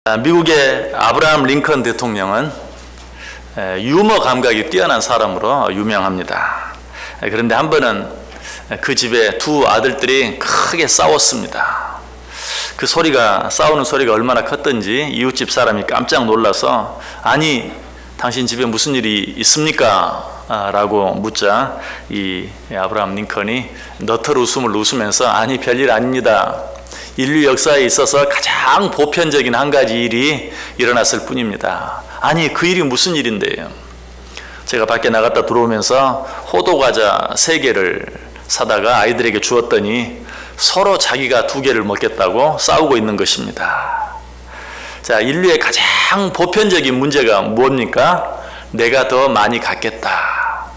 미국의 아브라함 링컨 대통령은 유머 감각이 뛰어난 사람으로 유명합니다. 그런데 한 번은 그 집에 두 아들들이 크게 싸웠습니다. 그 소리가, 싸우는 소리가 얼마나 컸던지 이웃집 사람이 깜짝 놀라서 아니 당신 집에 무슨 일이 있습니까? 라고 묻자 이 아브라함 링컨이 너털 웃음을 웃으면서 아니 별일 아닙니다. 인류 역사에 있어서 가장 보편적인 한 가지 일이 일어났을 뿐입니다. 아니 그 일이 무슨 일인데요? 제가 밖에 나갔다 들어오면서 호두과자 3개를 사다가 아이들에게 주었더니 서로 자기가 2개를 먹겠다고 싸우고 있는 것입니다. 자, 인류의 가장 보편적인 문제가 뭡니까? 내가 더 많이 갖겠다.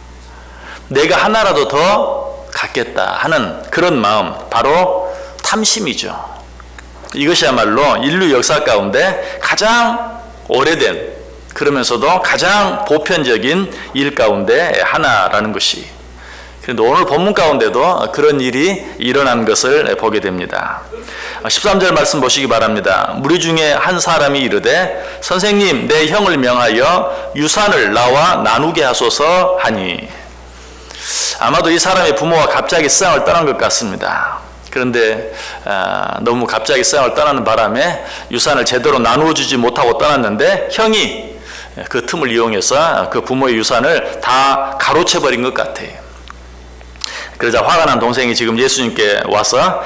내가 하나라도 더 갖겠다 하는 그런 마음, 바로 탐심이죠. 이것이야말로 인류 역사 가운데 가장 오래된, 그러면서도 가장 보편적인 일 가운데 하나라는 것이. 그런데 오늘 본문 가운데도 그런 일이 일어난 것을 보게 됩니다. 13절 말씀 보시기 바랍니다. 무리 중에 한 사람이 이르되 선생님 내 형을 명하여 유산을 나와 나누게 하소서 하니. 아마도 이 사람의 부모가 갑자기 세상을 떠난 것 같습니다. 그런데 너무 갑자기 세상을 떠나는 바람에 유산을 제대로 나누어 주지 못하고 떠났는데 형이 그 틈을 이용해서 그 부모의 유산을 다 가로채버린 것 같아요. 그러자 화가 난 동생이 지금 예수님께 와서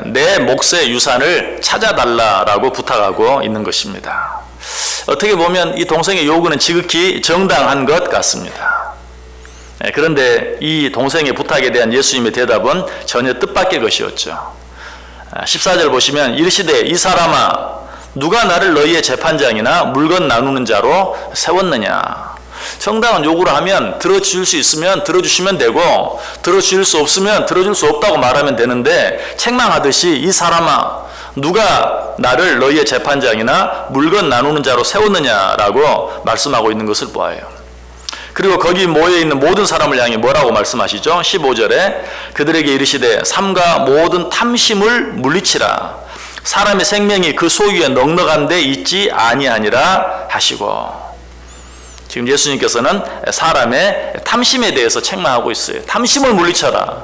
내 몫의 유산을 찾아달라고 부탁하고 있는 것입니다. 어떻게 보면 이 동생의 요구는 지극히 정당한 것 같습니다. 그런데 이 동생의 부탁에 대한 예수님의 대답은 전혀 뜻밖의 것이었죠. 14절 보시면 이르시되 이 사람아 누가 나를 너희의 재판장이나 물건 나누는 자로 세웠느냐. 정당한 요구를 하면 들어줄 수 있으면 들어주시면 되고 들어줄 수 없으면 들어줄 수 없다고 말하면 되는데 책망하듯이 이 사람아 누가 나를 너희의 재판장이나 물건 나누는 자로 세웠느냐라고 말씀하고 있는 것을 보아요. 그리고 거기 모여있는 모든 사람을 향해 뭐라고 말씀하시죠? 15절에 그들에게 이르시되 삼가 모든 탐심을 물리치라. 사람의 생명이 그 소유에 넉넉한 데 있지 아니하니라 하시고. 지금 예수님께서는 사람의 탐심에 대해서 책망하고 있어요. 탐심을 물리쳐라.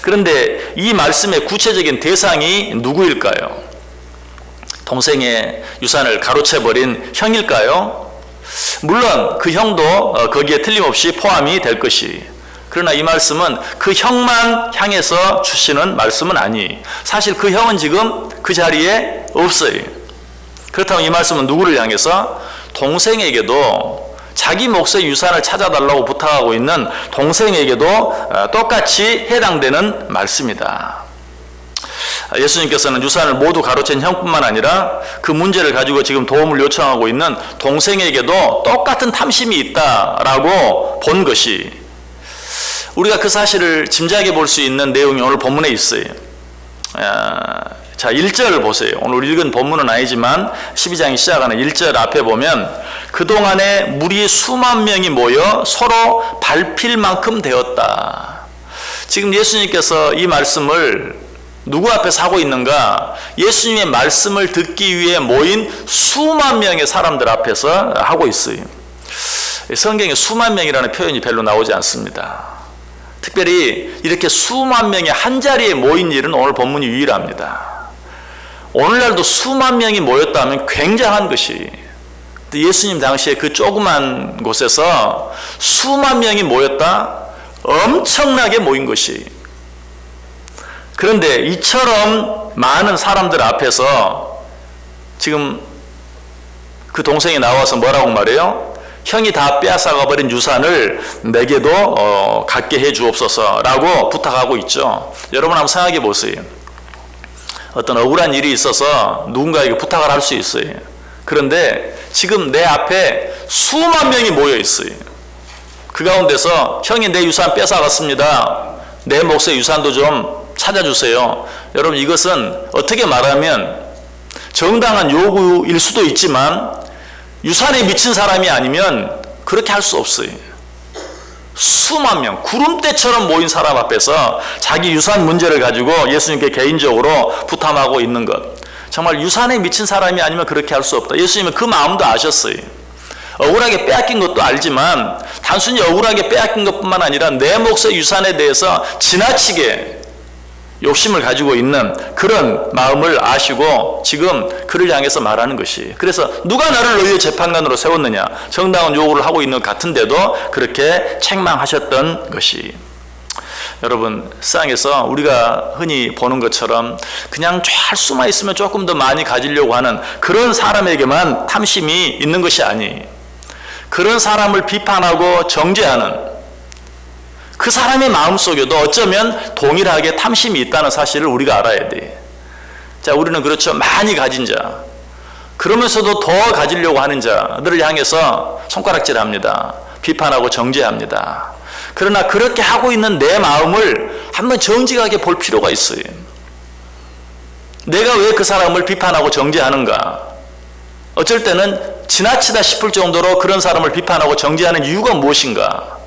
그런데 이 말씀의 구체적인 대상이 누구일까요? 동생의 유산을 가로채버린 형일까요? 물론 그 형도 거기에 틀림없이 포함이 될 것이. 그러나 이 말씀은 그 형만 향해서 주시는 말씀은 아니. 사실 그 형은 지금 그 자리에 없어요. 그렇다면 이 말씀은 누구를 향해서? 동생에게도 자기 몫의 유산을 찾아달라고 부탁하고 있는 동생에게도 똑같이 해당되는 말씀이다. 예수님께서는 유산을 모두 가로챈 형뿐만 아니라 그 문제를 가지고 지금 도움을 요청하고 있는 동생에게도 똑같은 탐심이 있다라고 본 것이, 우리가 그 사실을 짐작해 볼 수 있는 내용이 오늘 본문에 있어요. 자, 1절 보세요. 오늘 읽은 본문은 아니지만 12장이 시작하는 1절 앞에 보면 그동안에 무리 수만 명이 모여 서로 밟힐 만큼 되었다. 지금 예수님께서 이 말씀을 누구 앞에서 하고 있는가? 예수님의 말씀을 듣기 위해 모인 수만 명의 사람들 앞에서 하고 있어요. 성경에 수만 명이라는 표현이 별로 나오지 않습니다. 특별히 이렇게 수만 명이 한 자리에 모인 일은 오늘 본문이 유일합니다. 오늘날도 수만 명이 모였다면 굉장한 것이, 예수님 당시에 그 조그만 곳에서 수만 명이 모였다? 엄청나게 모인 것이. 그런데 이처럼 많은 사람들 앞에서 지금 그 동생이 나와서 뭐라고 말해요? 형이 다 빼앗아가 버린 유산을 내게도 갖게 해 주옵소서라고 부탁하고 있죠. 여러분 한번 생각해 보세요. 어떤 억울한 일이 있어서 누군가에게 부탁을 할 수 있어요. 그런데 지금 내 앞에 수만 명이 모여 있어요. 그 가운데서 형이 내 유산 뺏어갔습니다. 내 몫의 유산도 좀 찾아주세요. 여러분 이것은 어떻게 말하면 정당한 요구일 수도 있지만 유산에 미친 사람이 아니면 그렇게 할 수 없어요. 수만 명, 구름대처럼 모인 사람 앞에서 자기 유산 문제를 가지고 예수님께 개인적으로 부탁하고 있는 것. 정말 유산에 미친 사람이 아니면 그렇게 할 수 없다. 예수님은 그 마음도 아셨어요. 억울하게 빼앗긴 것도 알지만 단순히 억울하게 빼앗긴 것뿐만 아니라 내 몫의 유산에 대해서 지나치게 욕심을 가지고 있는 그런 마음을 아시고 지금 그를 향해서 말하는 것이, 그래서 누가 나를 너희의 재판관으로 세웠느냐, 정당한 요구를 하고 있는 것 같은데도 그렇게 책망하셨던 것이, 여러분 세상에서 우리가 흔히 보는 것처럼 그냥 잘 숨어 있으면 조금 더 많이 가지려고 하는 그런 사람에게만 탐심이 있는 것이 아니, 그런 사람을 비판하고 정죄하는 그 사람의 마음속에도 어쩌면 동일하게 탐심이 있다는 사실을 우리가 알아야 돼. 자, 우리는 그렇죠. 많이 가진 자, 그러면서도 더 가지려고 하는 자들을 향해서 손가락질합니다. 비판하고 정죄합니다. 그러나 그렇게 하고 있는 내 마음을 한번 정직하게 볼 필요가 있어요. 내가 왜 그 사람을 비판하고 정죄하는가? 어쩔 때는 지나치다 싶을 정도로 그런 사람을 비판하고 정죄하는 이유가 무엇인가?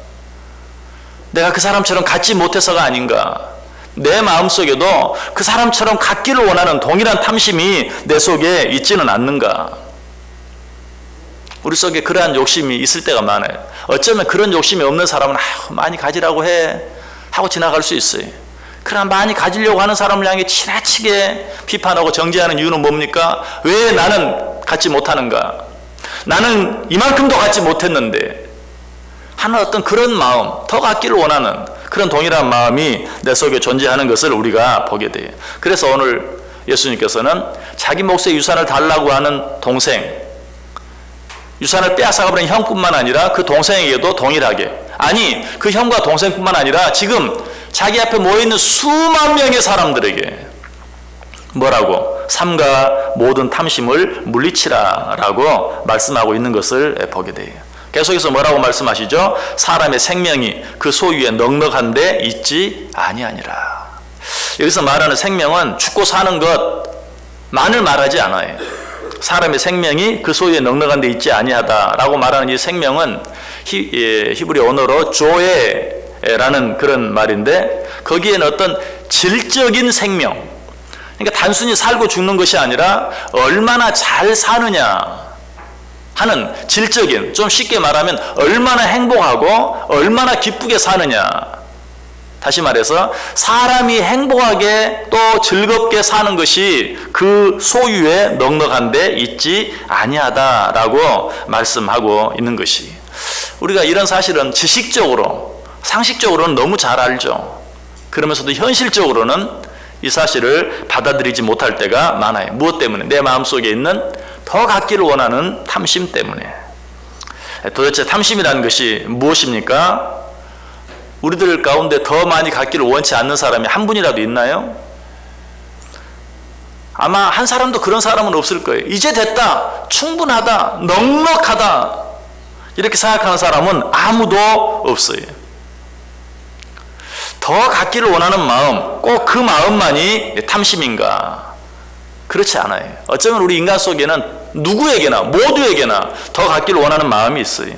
내가 그 사람처럼 갖지 못해서가 아닌가? 내 마음속에도 그 사람처럼 갖기를 원하는 동일한 탐심이 내 속에 있지는 않는가? 우리 속에 그러한 욕심이 있을 때가 많아요. 어쩌면 그런 욕심이 없는 사람은 많이 가지라고 해 하고 지나갈 수 있어요. 그러나 많이 가지려고 하는 사람을 향해 지나치게 비판하고 정죄하는 이유는 뭡니까? 왜 나는 갖지 못하는가? 나는 이만큼도 갖지 못했는데 하는 어떤 그런 마음, 더 갖기를 원하는 그런 동일한 마음이 내 속에 존재하는 것을 우리가 보게 돼요. 그래서 오늘 예수님께서는 자기 몫의 유산을 달라고 하는 동생, 유산을 빼앗아가버린 형뿐만 아니라 그 동생에게도 동일하게, 아니 그 형과 동생뿐만 아니라 지금 자기 앞에 모여있는 수만 명의 사람들에게 뭐라고? 삼가 모든 탐심을 물리치라 라고 말씀하고 있는 것을 보게 돼요. 계속해서 뭐라고 말씀하시죠? 사람의 생명이 그 소유에 넉넉한데 있지 아니하니라. 여기서 말하는 생명은 죽고 사는 것만을 말하지 않아요. 사람의 생명이 그 소유에 넉넉한 데 있지 아니하다라고 말하는 이 생명은 히브리 언어로 조에라는 그런 말인데, 거기에는 어떤 질적인 생명, 그러니까 단순히 살고 죽는 것이 아니라 얼마나 잘 사느냐 하는 질적인, 좀 쉽게 말하면 얼마나 행복하고 얼마나 기쁘게 사느냐, 다시 말해서 사람이 행복하게 또 즐겁게 사는 것이 그 소유에 넉넉한 데 있지 아니하다라고 말씀하고 있는 것이, 우리가 이런 사실은 지식적으로 상식적으로는 너무 잘 알죠. 그러면서도 현실적으로는 이 사실을 받아들이지 못할 때가 많아요. 무엇 때문에? 내 마음속에 있는 더 갖기를 원하는 탐심 때문에. 도대체 탐심이라는 것이 무엇입니까? 우리들 가운데 더 많이 갖기를 원치 않는 사람이 한 분이라도 있나요? 아마 한 사람도 그런 사람은 없을 거예요. 이제 됐다, 충분하다, 넉넉하다 이렇게 생각하는 사람은 아무도 없어요. 더 갖기를 원하는 마음, 꼭 그 마음만이 탐심인가? 그렇지 않아요. 어쩌면 우리 인간 속에는 누구에게나 모두에게나 더 갖기를 원하는 마음이 있어요.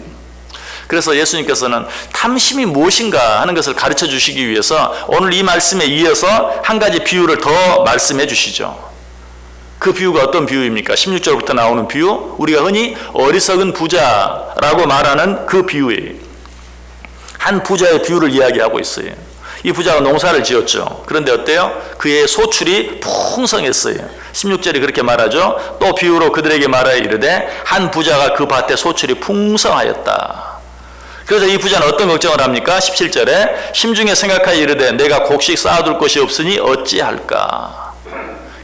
그래서 예수님께서는 탐심이 무엇인가 하는 것을 가르쳐 주시기 위해서 오늘 이 말씀에 이어서 한 가지 비유를 더 말씀해 주시죠. 그 비유가 어떤 비유입니까? 16절부터 나오는 비유, 우리가 흔히 어리석은 부자라고 말하는 그 비유예요. 한 부자의 비유를 이야기하고 있어요. 이 부자가 농사를 지었죠. 그런데 어때요? 그의 소출이 풍성했어요. 16절이 그렇게 말하죠. 또 비유로 그들에게 말하여 이르되 한 부자가 그 밭에 소출이 풍성하였다. 그래서 이 부자는 어떤 걱정을 합니까? 17절에 심중에 생각하여 이르되 내가 곡식 쌓아둘 것이 없으니 어찌할까?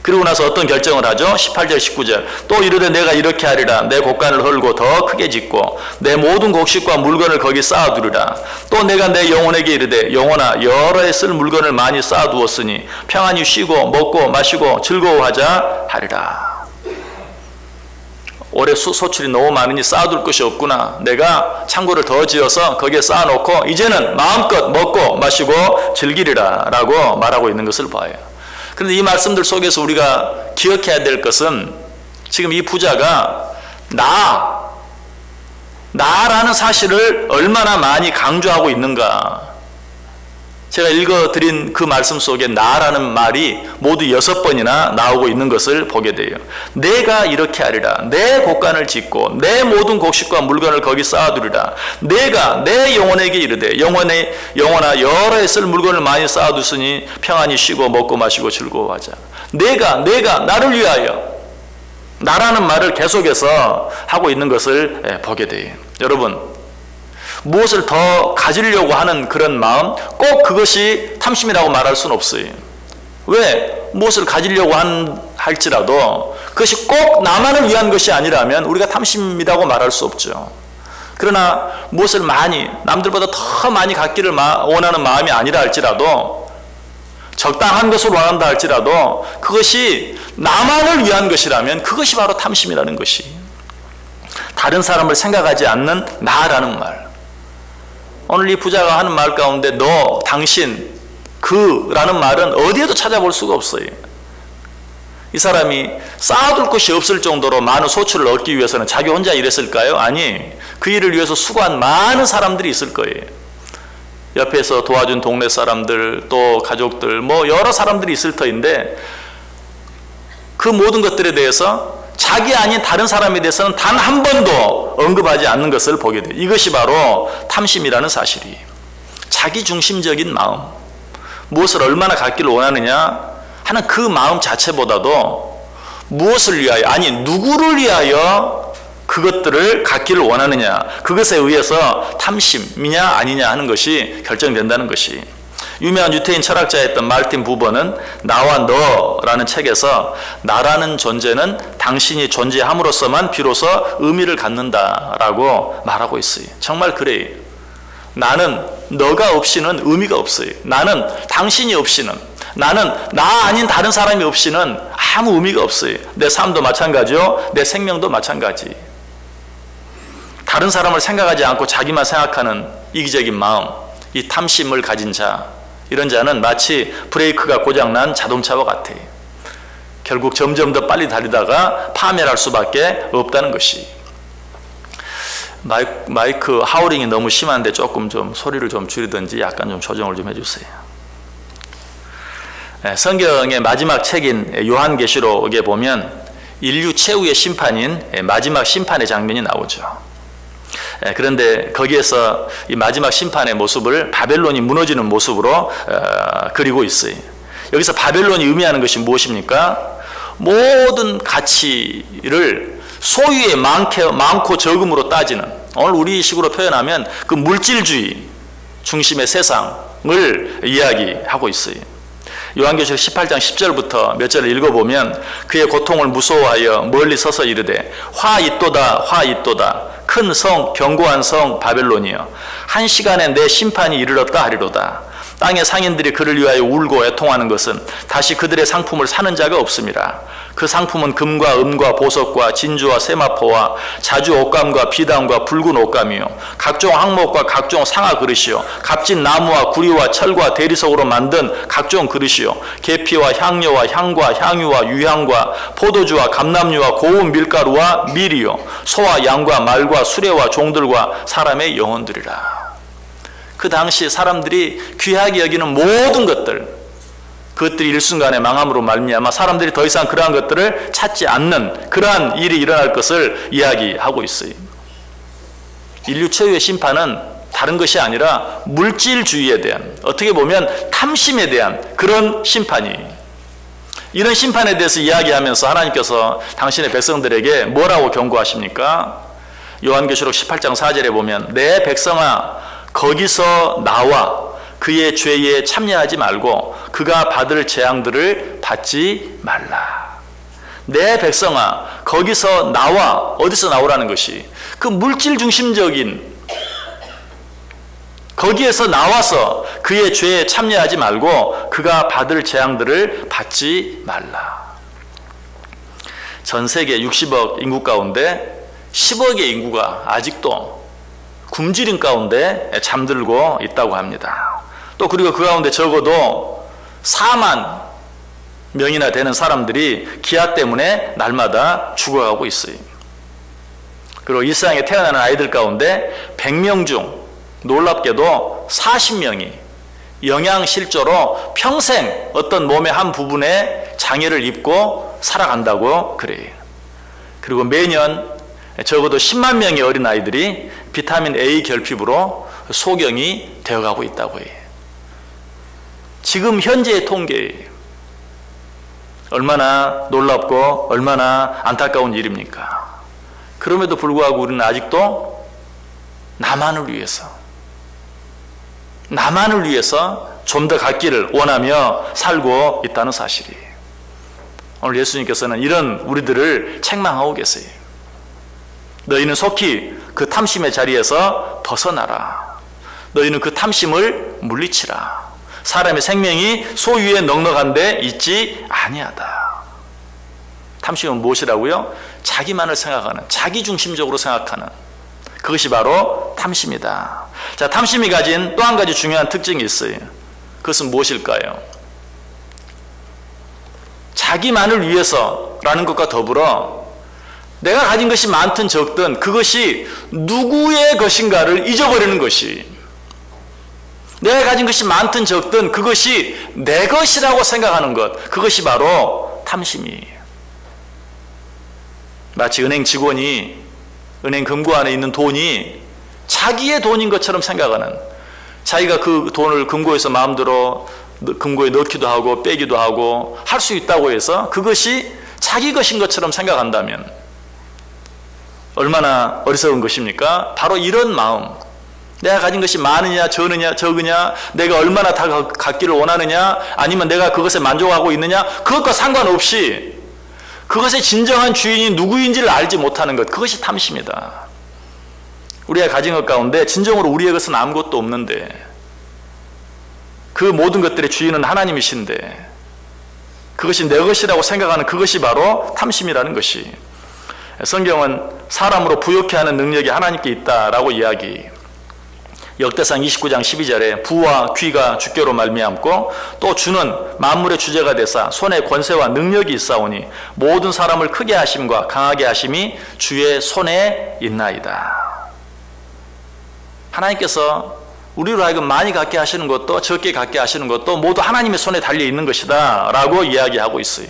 그리고 나서 어떤 결정을 하죠? 18절 19절 또 이르되 내가 이렇게 하리라. 내 곡간을 헐고 더 크게 짓고 내 모든 곡식과 물건을 거기 쌓아두리라. 또 내가 내 영혼에게 이르되 영혼아 여러 해 쓸 물건을 많이 쌓아두었으니 평안히 쉬고 먹고 마시고 즐거워하자 하리라. 올해 소출이 너무 많으니 쌓아둘 것이 없구나. 내가 창고를 더 지어서 거기에 쌓아놓고 이제는 마음껏 먹고 마시고 즐기리라 라고 말하고 있는 것을 봐요. 그런데 이 말씀들 속에서 우리가 기억해야 될 것은 지금 이 부자가 나라는 사실을 얼마나 많이 강조하고 있는가. 제가 읽어드린 그 말씀 속에 나라는 말이 모두 6번이나 나오고 있는 것을 보게 돼요. 내가 이렇게 하리라. 내 곡간을 짓고 내 모든 곡식과 물건을 거기 쌓아두리라. 내가 내 영혼에게 이르되 영혼아 여러 해 쓸 물건을 많이 쌓아두으니 평안히 쉬고 먹고 마시고 즐거워하자. 내가 나를 위하여 나라는 말을 계속해서 하고 있는 것을 보게 돼요. 여러분, 무엇을 더 가지려고 하는 그런 마음, 꼭 그것이 탐심이라고 말할 수는 없어요. 왜? 무엇을 가지려고 할지라도 그것이 꼭 나만을 위한 것이 아니라면 우리가 탐심이라고 말할 수 없죠. 그러나 무엇을 많이, 남들보다 더 많이 갖기를 원하는 마음이 아니라 할지라도, 적당한 것을 원한다 할지라도 그것이 나만을 위한 것이라면 그것이 바로 탐심이라는 것이, 다른 사람을 생각하지 않는 나라는 말. 오늘 이 부자가 하는 말 가운데 너, 당신, 그라는 말은 어디에도 찾아볼 수가 없어요. 이 사람이 쌓아둘 것이 없을 정도로 많은 소출을 얻기 위해서는 자기 혼자 일했을까요? 아니, 그 일을 위해서 수고한 많은 사람들이 있을 거예요. 옆에서 도와준 동네 사람들, 또 가족들, 여러 사람들이 있을 터인데 그 모든 것들에 대해서 자기 아닌 다른 사람에 대해서는 단 한 번도 언급하지 않는 것을 보게 돼요. 이것이 바로 탐심이라는 사실이에요. 자기중심적인 마음, 무엇을 얼마나 갖기를 원하느냐 하는 그 마음 자체보다도 무엇을 위하여, 아니 누구를 위하여 그것들을 갖기를 원하느냐, 그것에 의해서 탐심이냐 아니냐 하는 것이 결정된다는 것이. 유명한 유태인 철학자였던 말틴 부버는 나와 너라는 책에서 나라는 존재는 당신이 존재함으로써만 비로소 의미를 갖는다라고 말하고 있어요. 정말 그래요. 나는 너가 없이는 의미가 없어요. 나는 당신이 없이는, 나는 나 아닌 다른 사람이 없이는 아무 의미가 없어요. 내 삶도 마찬가지요, 내 생명도 마찬가지. 다른 사람을 생각하지 않고 자기만 생각하는 이기적인 마음, 이 탐심을 가진 자, 이런 자는 마치 브레이크가 고장난 자동차와 같아요. 결국 점점 더 빨리 달리다가 파멸할 수밖에 없다는 것이. 마이크 하우링이 너무 심한데 조금 좀 소리를 좀 줄이든지 약간 좀 조정을 좀 해주세요. 성경의 마지막 책인 요한계시록에 보면 인류 최후의 심판인 마지막 심판의 장면이 나오죠. 그런데 거기에서 이 마지막 심판의 모습을 바벨론이 무너지는 모습으로 그리고 있어요. 여기서 바벨론이 의미하는 것이 무엇입니까? 모든 가치를 소유의 많고 적음으로 따지는, 오늘 우리식으로 표현하면 그 물질주의 중심의 세상을 이야기하고 있어요. 요한계시록 18장 10절부터 몇 절을 읽어보면 그의 고통을 무서워하여 멀리 서서 이르되 화 있도다 화 있도다 큰 성 견고한 성 바벨론이여 한 시간에 내 심판이 이르렀다 하리로다. 땅의 상인들이 그를 위하여 울고 애통하는 것은 다시 그들의 상품을 사는 자가 없음이라. 그 상품은 금과 은과 보석과 진주와 세마포와 자주 옷감과 비단과 붉은 옷감이요 각종 항목과 각종 상아 그릇이요 값진 나무와 구리와 철과 대리석으로 만든 각종 그릇이요 계피와 향료와 향과 향유와 유향과 포도주와 감람류와 고운 밀가루와 밀이요 소와 양과 말과 수레와 종들과 사람의 영혼들이라. 그 당시 사람들이 귀하게 여기는 모든 그것들이 일순간에 망함으로 말미암아 사람들이 더 이상 그러한 것들을 찾지 않는 그러한 일이 일어날 것을 이야기하고 있어요. 인류 최후의 심판은 다른 것이 아니라 물질주의에 대한, 어떻게 보면 탐심에 대한 그런 심판이에요. 이런 심판에 대해서 이야기하면서 하나님께서 당신의 백성들에게 뭐라고 경고하십니까? 요한계시록 18장 4절에 보면 내 백성아 거기서 나와 그의 죄에 참여하지 말고 그가 받을 재앙들을 받지 말라. 내 백성아 거기서 나와, 어디서 나오라는 것이 그 물질 중심적인 거기에서 나와서 그의 죄에 참여하지 말고 그가 받을 재앙들을 받지 말라. 전 세계 60억 인구 가운데 10억의 인구가 아직도 굶주림 가운데 잠들고 있다고 합니다. 또 그리고 그 가운데 적어도 4만 명이나 되는 사람들이 기아 때문에 날마다 죽어가고 있어요. 그리고 이 세상에 태어나는 아이들 가운데 100명 중 놀랍게도 40명이 영양실조로 평생 어떤 몸의 한 부분에 장애를 입고 살아간다고 그래요. 그리고 매년 적어도 10만 명의 어린아이들이 비타민 A 결핍으로 소경이 되어가고 있다고 해요. 지금 현재의 통계예요. 얼마나 놀랍고 얼마나 안타까운 일입니까? 그럼에도 불구하고 우리는 아직도 나만을 위해서 좀 더 갖기를 원하며 살고 있다는 사실이에요. 오늘 예수님께서는 이런 우리들을 책망하고 계세요. 너희는 속히 그 탐심의 자리에서 벗어나라. 너희는 그 탐심을 물리치라. 사람의 생명이 소유에 넉넉한데 있지 아니하다. 탐심은 무엇이라고요? 자기만을 생각하는, 자기중심적으로 생각하는, 그것이 바로 탐심이다. 자, 탐심이 가진 또 한 가지 중요한 특징이 있어요. 그것은 무엇일까요? 자기만을 위해서라는 것과 더불어 내가 가진 것이 많든 적든 그것이 누구의 것인가를 잊어버리는 것이, 내가 가진 것이 많든 적든 그것이 내 것이라고 생각하는 것, 그것이 바로 탐심이에요. 마치 은행 직원이 은행 금고 안에 있는 돈이 자기의 돈인 것처럼 생각하는, 자기가 그 돈을 금고에서 마음대로 금고에 넣기도 하고 빼기도 하고 할 수 있다고 해서 그것이 자기 것인 것처럼 생각한다면 얼마나 어리석은 것입니까? 바로 이런 마음, 내가 가진 것이 많으냐 적으냐, 내가 얼마나 다 갖기를 원하느냐, 아니면 내가 그것에 만족하고 있느냐, 그것과 상관없이 그것의 진정한 주인이 누구인지를 알지 못하는 것, 그것이 탐심이다. 우리가 가진 것 가운데 진정으로 우리의 것은 아무것도 없는데 그 모든 것들의 주인은 하나님이신데 그것이 내 것이라고 생각하는 그것이 바로 탐심이라는 것이, 성경은 사람으로 부욕케 하는 능력이 하나님께 있다라고 이야기해요. 역대상 29장 12절에 부와 귀가 주께로 말미암고 또 주는 만물의 주제가 되사 손에 권세와 능력이 있사오니 모든 사람을 크게 하심과 강하게 하심이 주의 손에 있나이다. 하나님께서 우리로 하여금 많이 갖게 하시는 것도 적게 갖게 하시는 것도 모두 하나님의 손에 달려 있는 것이다 라고 이야기하고 있어요.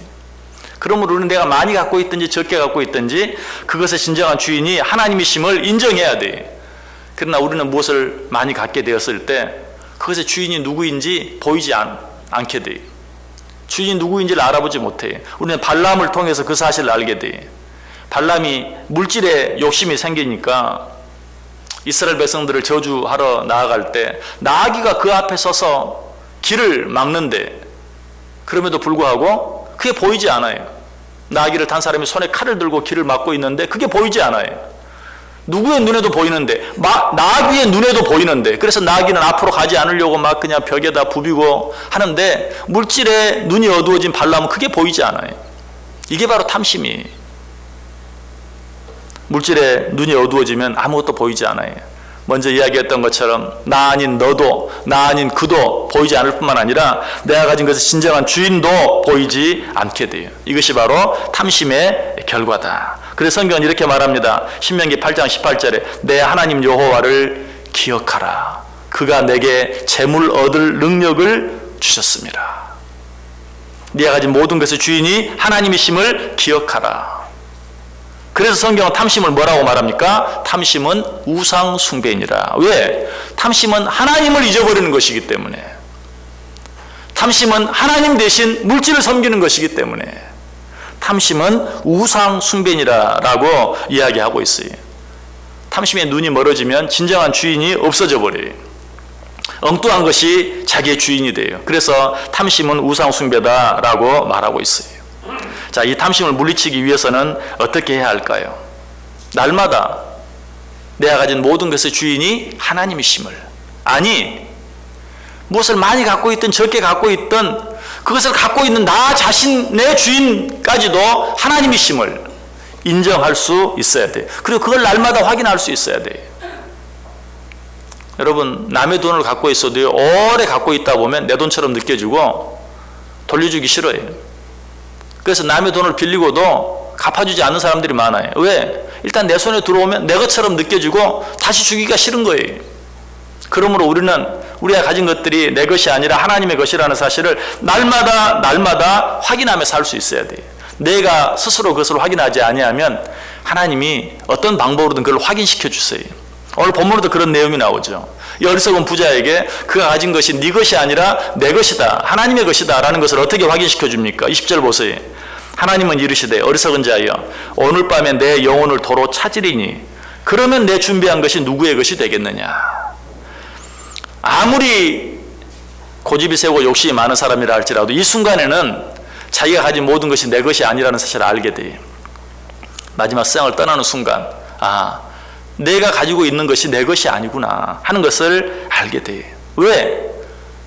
그러므로 우리는 내가 많이 갖고 있든지 적게 갖고 있든지 그것의 진정한 주인이 하나님이심을 인정해야 돼. 그러나 우리는 무엇을 많이 갖게 되었을 때 그것의 주인이 누구인지 보이지 않게 돼. 주인이 누구인지를 알아보지 못해. 우리는 발람을 통해서 그 사실을 알게 돼. 발람이 물질에 욕심이 생기니까 이스라엘 백성들을 저주하러 나아갈 때 나귀가 그 앞에 서서 길을 막는데 그럼에도 불구하고 그게 보이지 않아요. 나귀를 탄 사람이 손에 칼을 들고 길을 막고 있는데 그게 보이지 않아요. 누구의 눈에도 보이는데, 나귀의 눈에도 보이는데, 그래서 나귀는 앞으로 가지 않으려고 막 그냥 벽에다 부비고 하는데 물질에 눈이 어두워진 발람은 그게 보이지 않아요. 이게 바로 탐심이에요. 물질에 눈이 어두워지면 아무것도 보이지 않아요. 먼저 이야기했던 것처럼 나 아닌 너도, 나 아닌 그도 보이지 않을 뿐만 아니라 내가 가진 것의 진정한 주인도 보이지 않게 돼요. 이것이 바로 탐심의 결과다. 그래서 성경은 이렇게 말합니다. 신명기 8장 18절에 내 하나님 여호와를 기억하라. 그가 내게 재물 얻을 능력을 주셨습니다. 네가 가진 모든 것의 주인이 하나님이심을 기억하라. 그래서 성경은 탐심을 뭐라고 말합니까? 탐심은 우상 숭배이니라. 왜? 탐심은 하나님을 잊어버리는 것이기 때문에, 탐심은 하나님 대신 물질을 섬기는 것이기 때문에 탐심은 우상 숭배니라라고 이야기하고 있어요. 탐심의 눈이 멀어지면 진정한 주인이 없어져 버려요. 엉뚱한 것이 자기의 주인이 돼요. 그래서 탐심은 우상 숭배다라고 말하고 있어요. 자, 이 탐심을 물리치기 위해서는 어떻게 해야 할까요? 날마다 내가 가진 모든 것의 주인이 하나님이심을, 아니 무엇을 많이 갖고 있든 적게 갖고 있든 그것을 갖고 있는 나 자신의 주인까지도 하나님이심을 인정할 수 있어야 돼요. 그리고 그걸 날마다 확인할 수 있어야 돼요. 여러분, 남의 돈을 갖고 있어도 오래 갖고 있다 보면 내 돈처럼 느껴지고 돌려주기 싫어요. 그래서 남의 돈을 빌리고도 갚아주지 않는 사람들이 많아요. 왜? 일단 내 손에 들어오면 내 것처럼 느껴지고 다시 주기가 싫은 거예요. 그러므로 우리는 우리가 가진 것들이 내 것이 아니라 하나님의 것이라는 사실을 날마다 확인하며 살 수 있어야 돼요. 내가 스스로 그것을 확인하지 아니하면 하나님이 어떤 방법으로든 그걸 확인시켜 주세요. 오늘 본문에도 그런 내용이 나오죠. 이 어리석은 부자에게 그가 가진 것이 네 것이 아니라 내 것이다, 하나님의 것이다 라는 것을 어떻게 확인시켜 줍니까? 20절 보세요. 하나님은 이르시되 어리석은 자여 오늘 밤에 내 영혼을 도로 찾으리니 그러면 내 준비한 것이 누구의 것이 되겠느냐. 아무리 고집이 세고 욕심이 많은 사람이라 할지라도 이 순간에는 자기가 가진 모든 것이 내 것이 아니라는 사실을 알게 돼요. 마지막 세상을 떠나는 순간 내가 가지고 있는 것이 내 것이 아니구나 하는 것을 알게 돼요. 왜?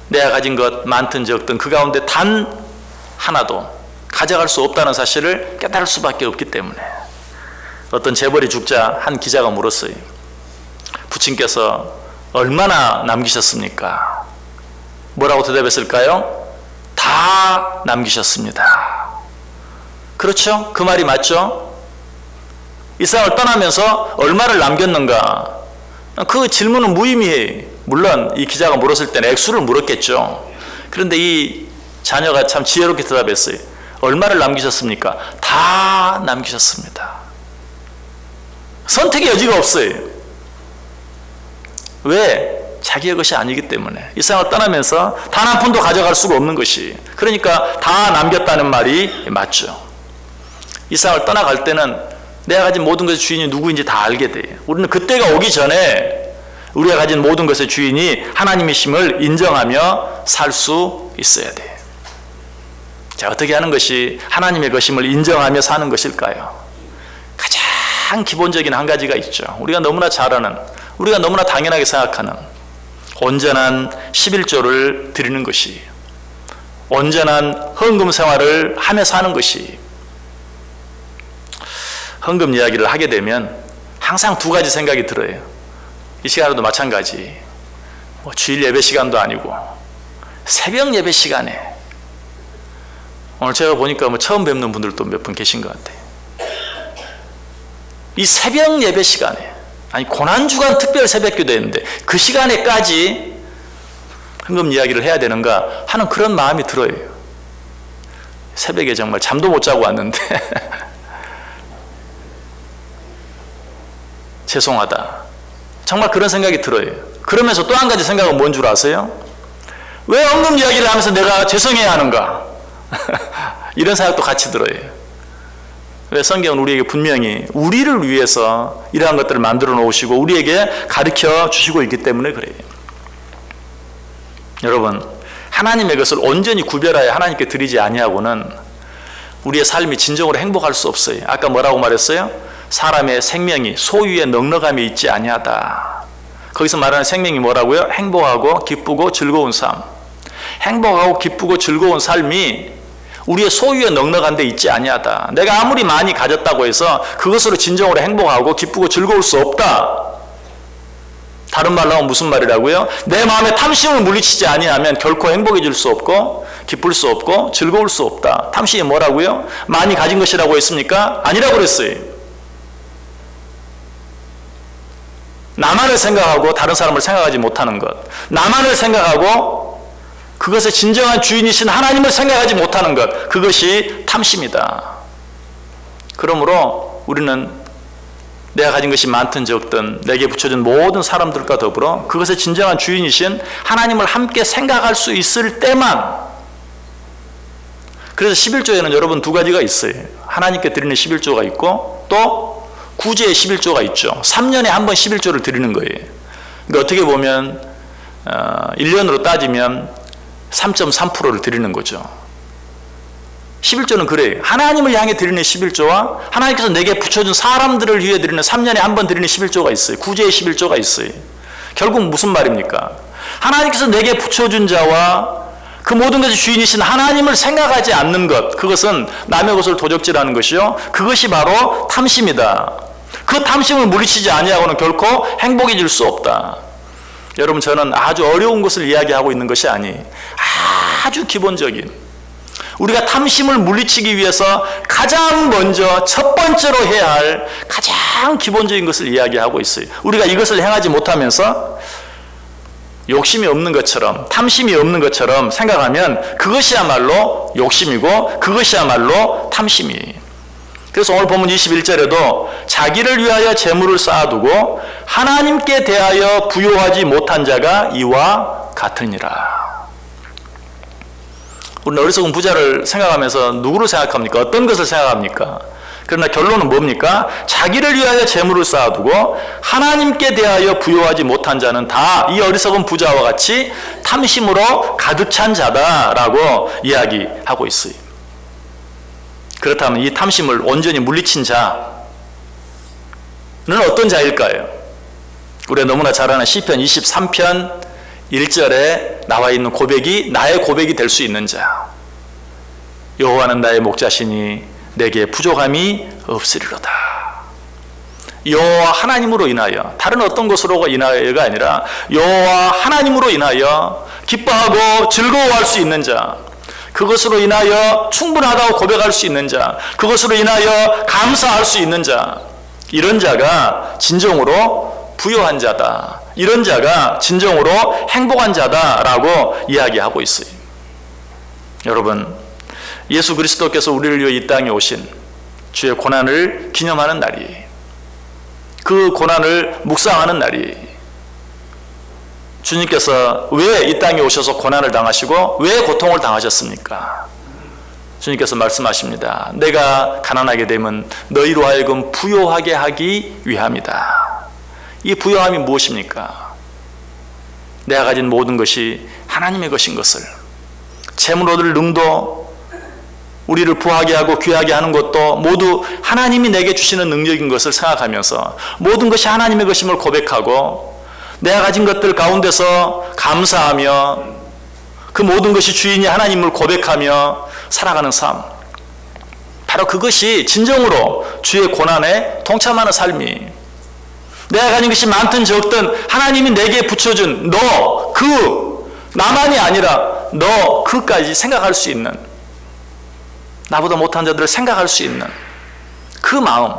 내가 가진 것 많든 적든 그 가운데 단 하나도 가져갈 수 없다는 사실을 깨달을 수밖에 없기 때문에. 어떤 재벌이 죽자 한 기자가 물었어요. 부친께서 얼마나 남기셨습니까? 뭐라고 대답했을까요? 다 남기셨습니다. 그렇죠? 그 말이 맞죠? 이 세상을 떠나면서 얼마를 남겼는가? 그 질문은 무의미해요. 물론 이 기자가 물었을 때는 액수를 물었겠죠. 그런데 이 자녀가 참 지혜롭게 대답했어요. 얼마를 남기셨습니까? 다 남기셨습니다. 선택의 여지가 없어요. 왜? 자기의 것이 아니기 때문에. 이 세상을 떠나면서 단 한 푼도 가져갈 수가 없는 것이. 그러니까 다 남겼다는 말이 맞죠. 이 세상을 떠나갈 때는 내가 가진 모든 것의 주인이 누구인지 다 알게 돼요. 우리는 그때가 오기 전에 우리가 가진 모든 것의 주인이 하나님이심을 인정하며 살 수 있어야 돼요. 자, 어떻게 하는 것이 하나님의 것임을 인정하며 사는 것일까요? 가장 기본적인 한 가지가 있죠. 우리가 너무나 잘 아는, 우리가 너무나 당연하게 생각하는 온전한 11조를 드리는 것이, 온전한 헌금 생활을 하며 사는 것이. 헌금 이야기를 하게 되면 항상 두 가지 생각이 들어요. 이 시간에도 마찬가지. 주일 예배 시간도 아니고 새벽 예배 시간에, 오늘 제가 보니까 처음 뵙는 분들도 몇 분 계신 것 같아요. 이 새벽 예배 시간에, 아니 고난주간 특별 새벽기도 했는데 그 시간에까지 헌금 이야기를 해야 되는가 하는 그런 마음이 들어요. 새벽에 정말 잠도 못 자고 왔는데 죄송하다, 정말 그런 생각이 들어요. 그러면서 또 한 가지 생각은 뭔 줄 아세요? 왜 헌금 이야기를 하면서 내가 죄송해야 하는가? 이런 생각도 같이 들어요. 왜? 성경은 우리에게 분명히 우리를 위해서 이러한 것들을 만들어 놓으시고 우리에게 가르쳐 주시고 있기 때문에 그래요. 여러분, 하나님의 것을 온전히 구별하여 하나님께 드리지 아니하고는 우리의 삶이 진정으로 행복할 수 없어요. 아까 뭐라고 말했어요? 사람의 생명이 소유의 넉넉함이 있지 아니하다. 거기서 말하는 생명이 뭐라고요? 행복하고 기쁘고 즐거운 삶. 행복하고 기쁘고 즐거운 삶이 우리의 소유에 넉넉한 데 있지 아니하다. 내가 아무리 많이 가졌다고 해서 그것으로 진정으로 행복하고 기쁘고 즐거울 수 없다. 다른 말로 하면 무슨 말이라고요? 내 마음에 탐심을 물리치지 아니하면 결코 행복해질 수 없고 기쁠 수 없고 즐거울 수 없다. 탐심이 뭐라고요? 많이 가진 것이라고 했습니까? 아니라고 그랬어요. 나만을 생각하고 다른 사람을 생각하지 못하는 것, 나만을 생각하고 그것의 진정한 주인이신 하나님을 생각하지 못하는 것, 그것이 탐심이다. 그러므로 우리는 내가 가진 것이 많든 적든 내게 붙여진 모든 사람들과 더불어 그것의 진정한 주인이신 하나님을 함께 생각할 수 있을 때만. 그래서 11조에는 여러분 두 가지가 있어요. 하나님께 드리는 11조가 있고 또 구제의 11조가 있죠. 3년에 한 번 11조를 드리는 거예요. 그러니까 어떻게 보면 1년으로 따지면 3.3%를 드리는 거죠. 11조는 그래요. 하나님을 향해 드리는 11조와 하나님께서 내게 붙여준 사람들을 위해 드리는 3년에 한 번 드리는 11조가 있어요. 구제의 11조가 있어요. 결국 무슨 말입니까? 하나님께서 내게 붙여준 자와 그 모든 것의 주인이신 하나님을 생각하지 않는 것, 그것은 남의 것을 도적질하는 것이요, 그것이 바로 탐심이다. 그 탐심을 물리치지 아니하고는 결코 행복해질 수 없다. 여러분, 저는 아주 어려운 것을 이야기하고 있는 것이 아주 기본적인, 우리가 탐심을 물리치기 위해서 가장 먼저 첫 번째로 해야 할 가장 기본적인 것을 이야기하고 있어요. 우리가 이것을 행하지 못하면서 욕심이 없는 것처럼, 탐심이 없는 것처럼 생각하면 그것이야말로 욕심이고 그것이야말로 탐심이. 그래서 오늘 본문 21절에도 자기를 위하여 재물을 쌓아두고 하나님께 대하여 부요하지 못한 자가 이와 같으니라. 우리는 어리석은 부자를 생각하면서 누구를 생각합니까? 어떤 것을 생각합니까? 그러나 결론은 뭡니까? 자기를 위하여 재물을 쌓아두고 하나님께 대하여 부요하지 못한 자는 다 이 어리석은 부자와 같이 탐심으로 가득 찬 자다라고 이야기하고 있어요. 그렇다면 이 탐심을 온전히 물리친 자는 어떤 자일까요? 우리가 너무나 잘 아는 시편 23편 1절에 나와 있는 고백이 나의 고백이 될 수 있는 자. 여호와는 나의 목자시니 내게 부족함이 없으리로다. 여호와 하나님으로 인하여, 다른 어떤 것으로 인하여가 아니라 여호와 하나님으로 인하여 기뻐하고 즐거워할 수 있는 자, 그것으로 인하여 충분하다고 고백할 수 있는 자, 그것으로 인하여 감사할 수 있는 자, 이런 자가 진정으로 부요한 자다. 이런 자가 진정으로 행복한 자다라고 이야기하고 있어요. 여러분, 예수 그리스도께서 우리를 위해 이 땅에 오신 주의 고난을 기념하는 날이에요. 그 고난을 묵상하는 날이에요. 주님께서 왜 이 땅에 오셔서 고난을 당하시고 왜 고통을 당하셨습니까? 주님께서 말씀하십니다. 내가 가난하게 되면 너희로 하여금 부요하게 하기 위함이다. 이 부요함이 무엇입니까? 내가 가진 모든 것이 하나님의 것인 것을, 재물 얻을 능도, 우리를 부하게 하고 귀하게 하는 것도 모두 하나님이 내게 주시는 능력인 것을 생각하면서 모든 것이 하나님의 것임을 고백하고 내가 가진 것들 가운데서 감사하며 그 모든 것이 주인이 하나님을 고백하며 살아가는 삶, 바로 그것이 진정으로 주의 고난에 동참하는 삶이, 내가 가진 것이 많든 적든 하나님이 내게 붙여준 너, 나만이 아니라 너 그까지 생각할 수 있는, 나보다 못한 자들을 생각할 수 있는 그 마음,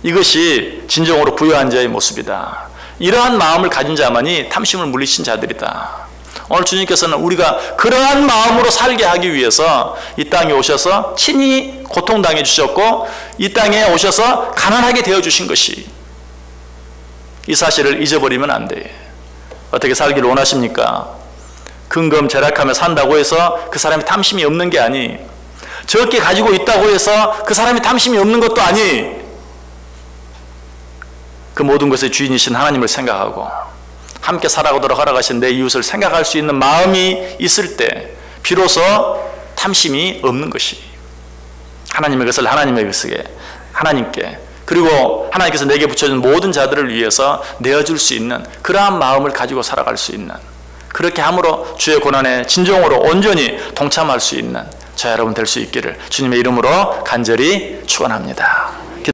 이것이 진정으로 부요한 자의 모습이다. 이러한 마음을 가진 자만이 탐심을 물리친 자들이다. 오늘 주님께서는 우리가 그러한 마음으로 살게 하기 위해서 이 땅에 오셔서 친히 고통당해 주셨고 이 땅에 오셔서 가난하게 되어 주신 것이, 이 사실을 잊어버리면 안 돼. 어떻게 살기를 원하십니까? 근검절약하며 산다고 해서 그 사람이 탐심이 없는 게 아니, 적게 가지고 있다고 해서 그 사람이 탐심이 없는 것도 아니, 그 모든 것의 주인이신 하나님을 생각하고 함께 살아가도록 허락하신 내 이웃을 생각할 수 있는 마음이 있을 때 비로소 탐심이 없는 것이, 하나님의 것을 하나님께, 그리고 하나님께서 내게 붙여준 모든 자들을 위해서 내어줄 수 있는 그러한 마음을 가지고 살아갈 수 있는, 그렇게 함으로 주의 고난에 진정으로 온전히 동참할 수 있는 저 여러분 될 수 있기를 주님의 이름으로 간절히 축원합니다.